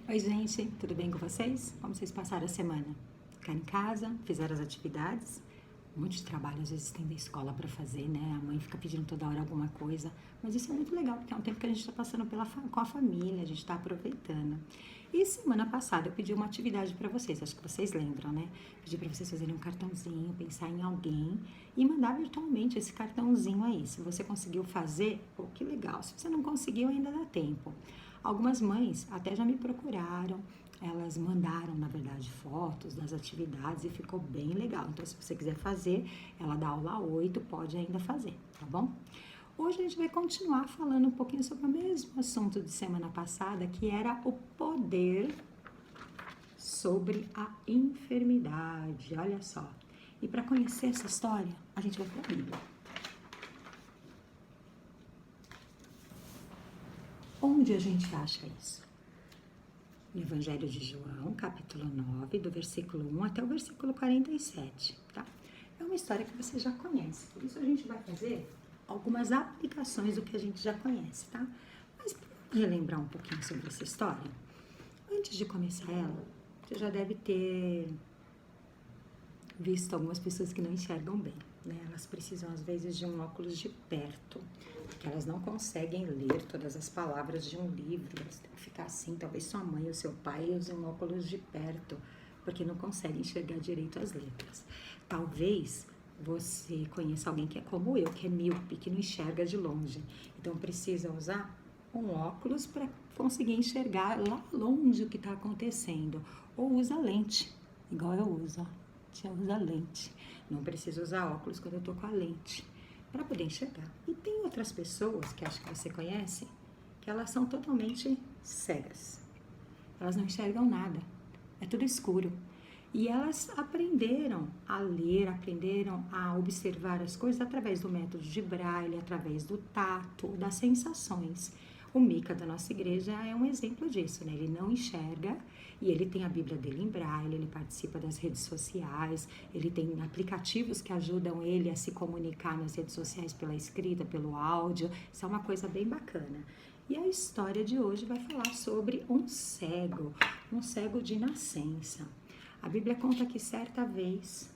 Oi, gente, tudo bem com vocês? Como vocês passaram a semana? Ficaram em casa, fizeram as atividades? Um monte de trabalho às vezes tem da escola para fazer, né? A mãe fica pedindo toda hora alguma coisa, mas isso é muito legal, porque é um tempo que a gente está passando com a família, a gente está aproveitando. E semana passada eu pedi uma atividade para vocês, acho que vocês lembram, né? Pedi para vocês fazerem um cartãozinho, pensar em alguém e mandar virtualmente esse cartãozinho aí. Se você conseguiu fazer, pô, que legal. Se você não conseguiu, ainda dá tempo. Algumas mães até já me procuraram, elas mandaram, na verdade, fotos das atividades e ficou bem legal. Então, se você quiser fazer, ela dá aula 8, pode ainda fazer, tá bom? Hoje a gente vai continuar falando um pouquinho sobre o mesmo assunto de semana passada, que era o poder sobre a enfermidade. Olha só. E para conhecer essa história, a gente vai para a Bíblia. Onde a gente acha isso? No Evangelho de João, capítulo 9, do versículo 1 até o versículo 47, tá? É uma história que você já conhece, por isso a gente vai fazer algumas aplicações do que a gente já conhece, tá? Mas para relembrar um pouquinho sobre essa história, antes de começar ela, você já deve ter visto algumas pessoas que não enxergam bem, né? Elas precisam, às vezes, de um óculos de perto, porque elas não conseguem ler todas as palavras de um livro, elas têm que ficar assim, talvez sua mãe ou seu pai usem um óculos de perto, porque não conseguem enxergar direito as letras. Talvez você conheça alguém que é como eu, que é míope, que não enxerga de longe, então precisa usar um óculos para conseguir enxergar lá longe o que está acontecendo, ou usa lente, igual eu uso, ó. Eu uso a lente, não preciso usar óculos quando eu tô com a lente, para poder enxergar. E tem outras pessoas, que acho que você conhece, que elas são totalmente cegas. Elas não enxergam nada, é tudo escuro. E elas aprenderam a ler, aprenderam a observar as coisas através do método de Braille, através do tato, das sensações. O Mica da nossa igreja é um exemplo disso, né? Ele não enxerga e ele tem a Bíblia dele em Braille, ele participa das redes sociais, ele tem aplicativos que ajudam ele a se comunicar nas redes sociais pela escrita, pelo áudio. Isso é uma coisa bem bacana. E a história de hoje vai falar sobre um cego de nascença. A Bíblia conta que certa vez,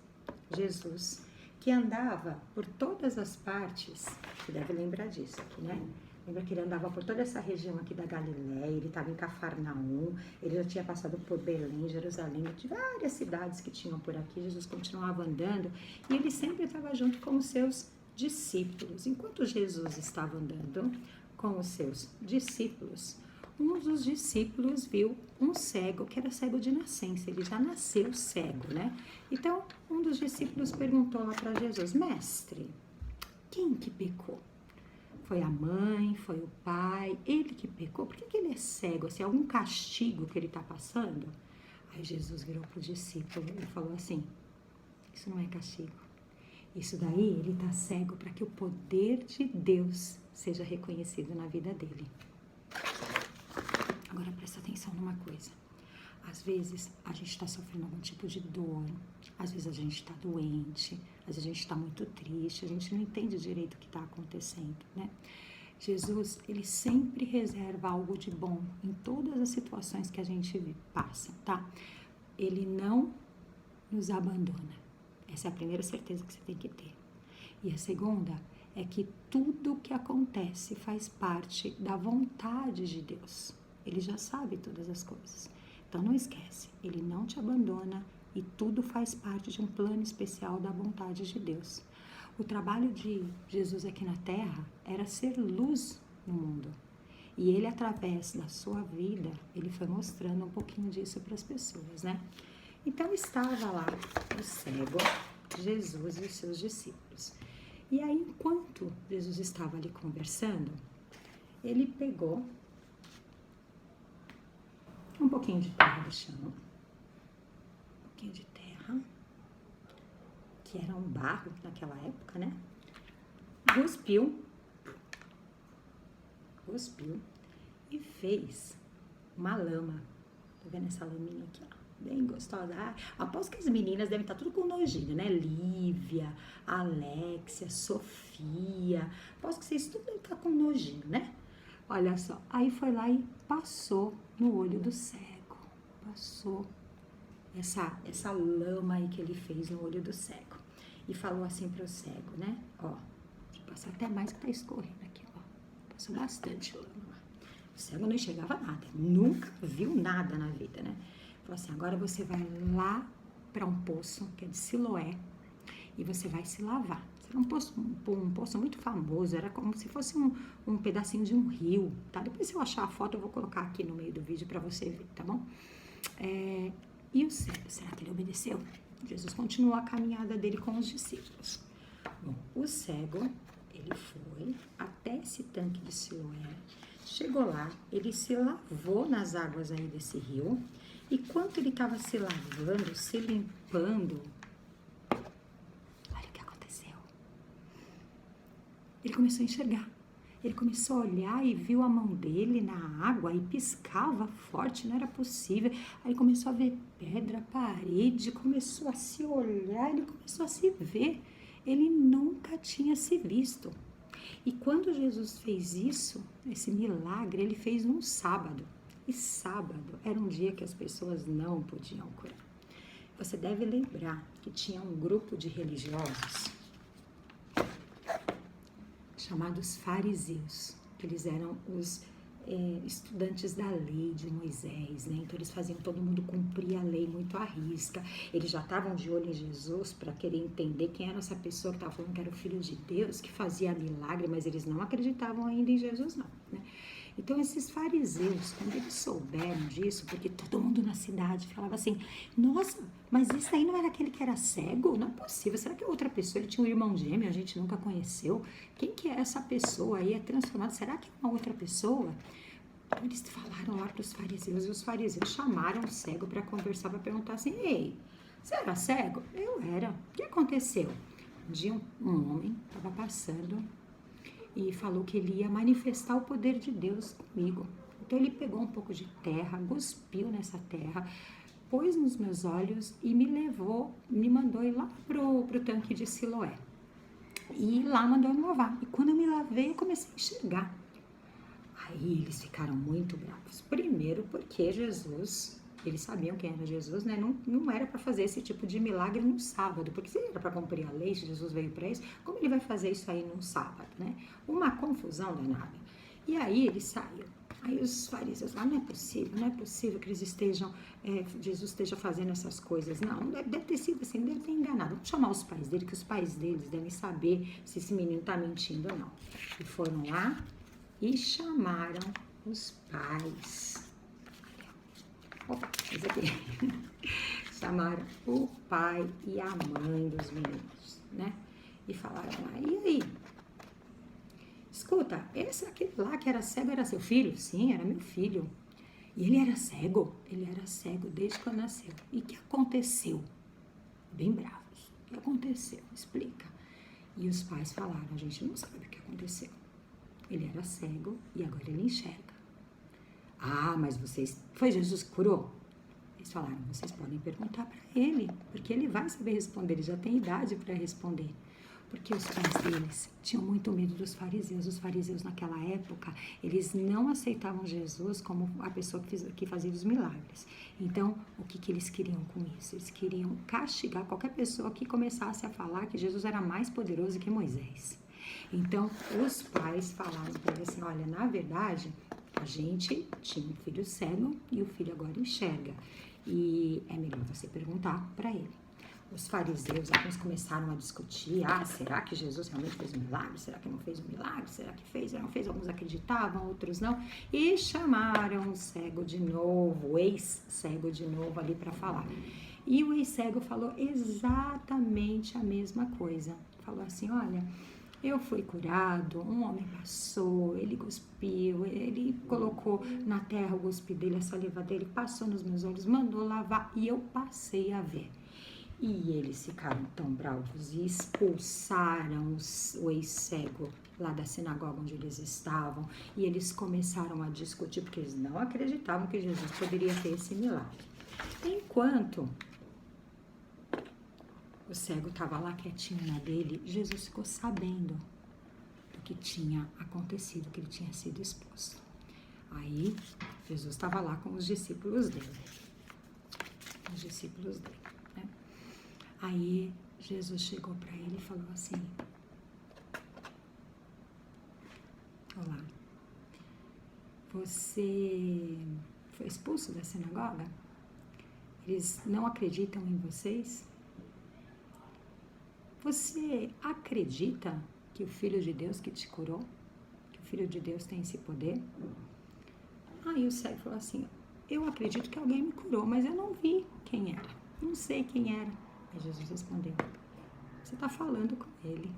Jesus, que andava por todas as partes, você deve lembrar disso aqui, né? Lembra que ele andava por toda essa região aqui da Galileia, ele estava em Cafarnaum, ele já tinha passado por Belém, Jerusalém, de várias cidades que tinham por aqui. Jesus continuava andando e ele sempre estava junto com os seus discípulos. Enquanto Jesus estava andando com os seus discípulos, um dos discípulos viu um cego, que era cego de nascença, ele já nasceu cego, né? Então, um dos discípulos perguntou lá para Jesus: mestre, quem que pecou? Foi a mãe, foi o pai, ele que pecou? Por que ele é cego? Assim, algum castigo que ele está passando? Aí Jesus virou para o discípulo e falou assim: isso não é castigo. Isso daí, ele está cego para que o poder de Deus seja reconhecido na vida dele. Agora presta atenção numa coisa. Às vezes a gente está sofrendo algum tipo de dor, às vezes a gente está doente, às vezes a gente está muito triste, a gente não entende direito o que está acontecendo, né? Jesus, ele sempre reserva algo de bom em todas as situações que a gente passa, tá? Ele não nos abandona. Essa é a primeira certeza que você tem que ter. E a segunda é que tudo que acontece faz parte da vontade de Deus. Ele já sabe todas as coisas. Então não esquece, ele não te abandona e tudo faz parte de um plano especial da vontade de Deus. O trabalho de Jesus aqui na Terra era ser luz no mundo. E ele, através da sua vida, ele foi mostrando um pouquinho disso para as pessoas, né? Então estava lá o cego, Jesus e os seus discípulos. E aí, enquanto Jesus estava ali conversando, ele pegou um pouquinho de terra do chão, um pouquinho de terra, que era um barro naquela época, né? Cuspiu e fez uma lama. Tá vendo essa laminha aqui, ó? Bem gostosa. Aposto que as meninas devem estar tudo com nojinho, né? Lívia, Alexia, Sofia. Aposto que vocês tudo devem estar com nojinho, né? Olha só, aí foi lá e passou no olho do cego. passou essa lama aí que ele fez no olho do cego. E falou assim para o cego, né? Ó, deixa eu passar até mais que tá escorrendo aqui, ó. Passou bastante lama lá. O cego não enxergava nada, nunca viu nada na vida, né? Falou assim, agora você vai lá para um poço, que é de Siloé, e você vai se lavar. Era um poço muito famoso, era como se fosse um pedacinho de um rio, tá? Depois, se eu achar a foto, eu vou colocar aqui no meio do vídeo para você ver, tá bom? E o cego, será que ele obedeceu? Jesus continuou a caminhada dele com os discípulos. Bom, o cego, ele foi até esse tanque de Siloé, chegou lá, ele se lavou nas águas aí desse rio, e quando ele estava se lavando, se limpando, olha o que aconteceu. Ele começou a enxergar. Ele começou a olhar e viu a mão dele na água e piscava forte, não era possível. Aí começou a ver pedra, parede, começou a se olhar, ele começou a se ver. Ele nunca tinha se visto. E quando Jesus fez isso, esse milagre, ele fez num sábado. E sábado era um dia que as pessoas não podiam curar. Você deve lembrar que tinha um grupo de religiosos chamados fariseus, que eles eram os estudantes da lei de Moisés, né? Então eles faziam todo mundo cumprir a lei muito à risca. Eles já estavam de olho em Jesus para querer entender quem era essa pessoa que estava falando que era o Filho de Deus, que fazia milagre, mas eles não acreditavam ainda em Jesus, não, né? Então, esses fariseus, quando eles souberam disso, porque todo mundo na cidade falava assim, nossa, mas esse aí não era aquele que era cego? Não é possível, será que é outra pessoa? Ele tinha um irmão gêmeo, a gente nunca conheceu. Quem que é essa pessoa aí? É transformada? Será que é uma outra pessoa? Então, eles falaram lá para os fariseus, e os fariseus chamaram o cego para conversar, para perguntar assim, ei, você era cego? Eu era. O que aconteceu? Um dia um homem estava passando e falou que ele ia manifestar o poder de Deus comigo. Então ele pegou um pouco de terra, cuspiu nessa terra, pôs nos meus olhos e me levou, me mandou ir lá pro tanque de Siloé. E lá mandou eu me lavar. E quando eu me lavei, eu comecei a enxergar. Aí eles ficaram muito bravos. Primeiro porque Jesus, eles sabiam quem era Jesus, né? Não era para fazer esse tipo de milagre no sábado, porque se era para cumprir a lei, se Jesus veio para isso, como ele vai fazer isso aí num sábado, né? Uma confusão danada. E aí ele saiu. Aí os fariseus lá, não é possível que eles estejam, Jesus esteja fazendo essas coisas. Não, deve ter sido assim, deve ter enganado. Vamos chamar os pais dele, que os pais deles devem saber se esse menino está mentindo ou não. E foram lá e chamaram os pais. Opa, esse aqui. Chamaram o pai e a mãe dos meninos, né? E falaram lá, e aí? Escuta, esse aquele lá que era cego era seu filho? Sim, era meu filho. E ele era cego? Ele era cego desde quando nasceu. E o que aconteceu? Bem bravos. O que aconteceu? Explica. E os pais falaram, a gente não sabe o que aconteceu. Ele era cego e agora ele enxerga. Ah, mas foi Jesus que curou? Eles falaram, vocês podem perguntar para ele, porque ele vai saber responder, ele já tem idade para responder. Porque os pais deles tinham muito medo dos fariseus. Os fariseus naquela época, eles não aceitavam Jesus como a pessoa que fazia os milagres. Então, o que eles queriam com isso? Eles queriam castigar qualquer pessoa que começasse a falar que Jesus era mais poderoso que Moisés. Então, os pais falaram para ele assim, olha, na verdade, a gente tinha um filho cego e o filho agora enxerga. E é melhor você perguntar para ele. Os fariseus, alguns começaram a discutir, será que Jesus realmente fez um milagre? Será que não fez um milagre? Será que fez? Não fez? Alguns acreditavam, outros não. E chamaram o cego de novo, o ex-cego de novo ali para falar. E o ex-cego falou exatamente a mesma coisa. Falou assim, olha, eu fui curado, um homem passou, ele cuspiu, ele colocou na terra o cuspe dele, a saliva dele, passou nos meus olhos, mandou lavar e eu passei a ver. E eles ficaram tão bravos e expulsaram o ex-cego lá da sinagoga onde eles estavam. E eles começaram a discutir, porque eles não acreditavam que Jesus poderia ter esse milagre. Enquanto o cego estava lá quietinho na dele, Jesus ficou sabendo do que tinha acontecido, que ele tinha sido exposto. Aí, Jesus estava lá com os discípulos dele. os discípulos dele, né? Aí Jesus chegou para ele e falou assim: olá, você foi expulso da sinagoga? Eles não acreditam em vocês? Você acredita que o Filho de Deus que te curou, que o Filho de Deus tem esse poder? Aí o cego falou assim: eu acredito que alguém me curou, mas eu não vi quem era, não sei quem era. Aí Jesus respondeu: você está falando com ele.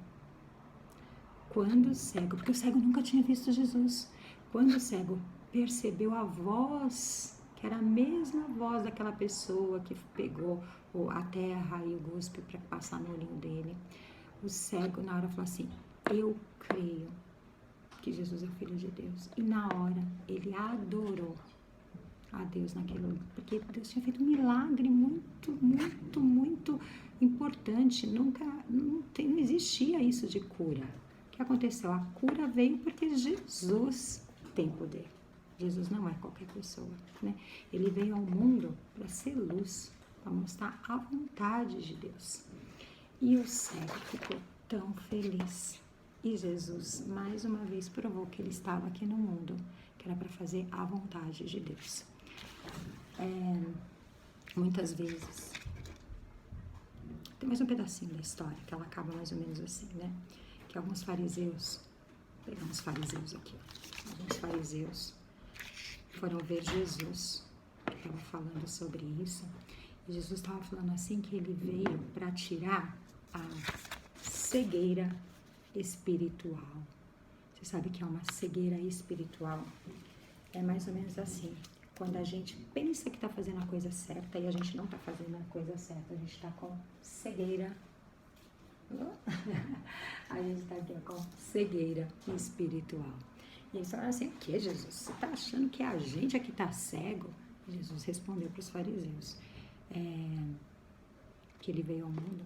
Quando o cego, porque o cego nunca tinha visto Jesus, quando o cego percebeu a voz, que era a mesma voz daquela pessoa que pegou a terra e o guspe para passar no olhinho dele, o cego na hora falou assim: eu creio que Jesus é o Filho de Deus. E na hora ele adorou a Deus naquele, porque Deus tinha feito um milagre muito importante. Não existia isso de cura. O que aconteceu? A cura veio porque Jesus tem poder. Jesus não é qualquer pessoa, né? Ele veio ao mundo para ser luz, para mostrar a vontade de Deus. E o cego ficou tão feliz. E Jesus, mais uma vez, provou que ele estava aqui no mundo, que era para fazer a vontade de Deus. Muitas vezes, tem mais um pedacinho da história, que ela acaba mais ou menos assim, né? Que alguns fariseus, vou pegar uns fariseus aqui, alguns fariseus foram ver Jesus, que estava falando sobre isso, e Jesus estava falando assim que ele veio para tirar a cegueira espiritual. Você sabe que é uma cegueira espiritual? É mais ou menos assim: quando a gente pensa que está fazendo a coisa certa e a gente não está fazendo a coisa certa, a gente está com cegueira. A gente está aqui com cegueira espiritual. E eles falaram assim: o que, Jesus? Você está achando que a gente aqui está cego? Jesus respondeu para os fariseus que ele veio ao mundo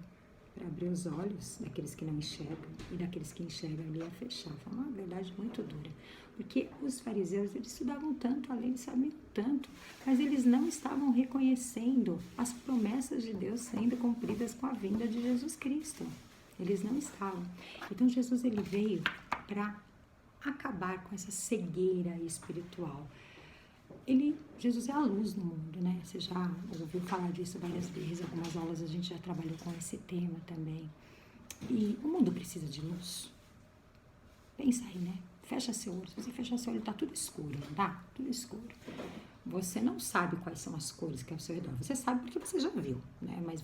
para abrir os olhos daqueles que não enxergam e daqueles que enxergam ele ia fechar. Foi uma verdade muito dura, porque os fariseus, eles estudavam tanto, além de saber tanto, mas eles não estavam reconhecendo as promessas de Deus sendo cumpridas com a vinda de Jesus Cristo. Eles não estavam. Então Jesus, ele veio para acabar com essa cegueira espiritual. Jesus é a luz no mundo, né? Você já ouviu falar disso várias vezes, algumas aulas a gente já trabalhou com esse tema também. E o mundo precisa de luz. Pensa aí, né? Fecha seu olho. Se você fechar seu olho, tá tudo escuro, não tá? Tudo escuro. Você não sabe quais são as cores que é ao seu redor. Você sabe porque você já viu, né? Mas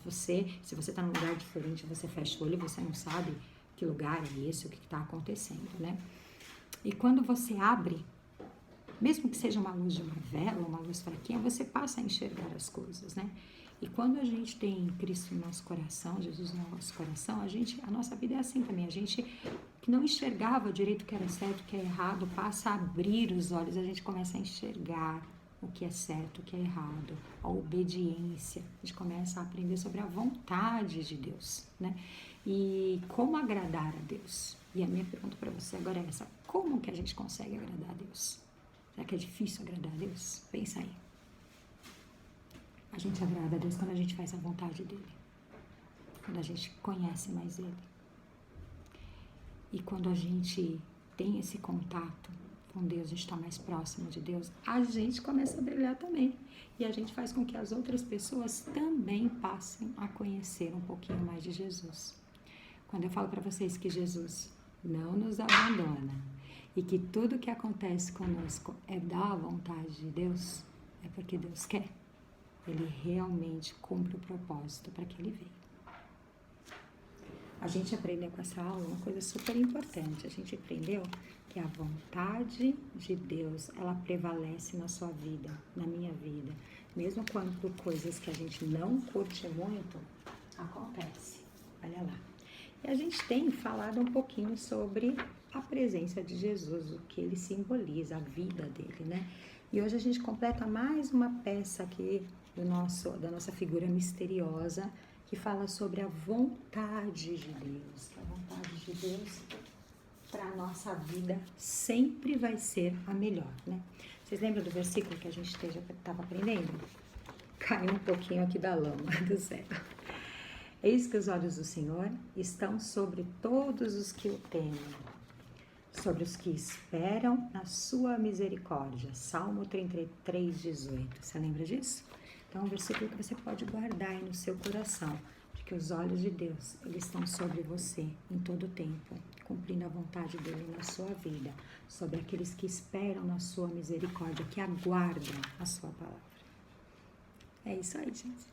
se você tá num lugar diferente, você fecha o olho e você não sabe que lugar é esse, o que tá acontecendo, né? E quando você abre, mesmo que seja uma luz de uma vela, uma luz fraquinha, você passa a enxergar as coisas, né? E quando a gente tem Cristo no nosso coração, Jesus no nosso coração, a nossa vida é assim também. A gente que não enxergava direito o que era certo, o que é errado, passa a abrir os olhos, a gente começa a enxergar o que é certo, o que é errado, a obediência. A gente começa a aprender sobre a vontade de Deus, né? E como agradar a Deus. E a minha pergunta para você agora é essa: como que a gente consegue agradar a Deus? Será que é difícil agradar a Deus? Pensa aí. A gente agrada a Deus quando a gente faz a vontade dEle. Quando a gente conhece mais Ele. E quando a gente tem esse contato com Deus, a gente está mais próximo de Deus, a gente começa a brilhar também. E a gente faz com que as outras pessoas também passem a conhecer um pouquinho mais de Jesus. Quando eu falo para vocês que Jesus não nos abandona, e que tudo que acontece conosco é da vontade de Deus, é porque Deus quer. Ele realmente cumpre o propósito para que Ele veio. A gente aprendeu com essa aula uma coisa super importante. A gente aprendeu que a vontade de Deus, ela prevalece na sua vida, na minha vida. Mesmo quando coisas que a gente não curte muito, acontece. Olha lá. E a gente tem falado um pouquinho sobre a presença de Jesus, o que ele simboliza, a vida dele, né? E hoje a gente completa mais uma peça aqui da nossa figura misteriosa, que fala sobre a vontade de Deus. A vontade de Deus para a nossa vida sempre vai ser a melhor, né? Vocês lembram do versículo que a gente estava aprendendo? Caiu um pouquinho aqui da lama do céu. Eis que os olhos do Senhor estão sobre todos os que o temem, sobre os que esperam na sua misericórdia. Salmo 33, 18. Você lembra disso? Então, é um versículo que você pode guardar aí no seu coração, de que os olhos de Deus, eles estão sobre você em todo o tempo, cumprindo a vontade dele na sua vida, sobre aqueles que esperam na sua misericórdia, que aguardam a sua palavra. É isso aí, gente.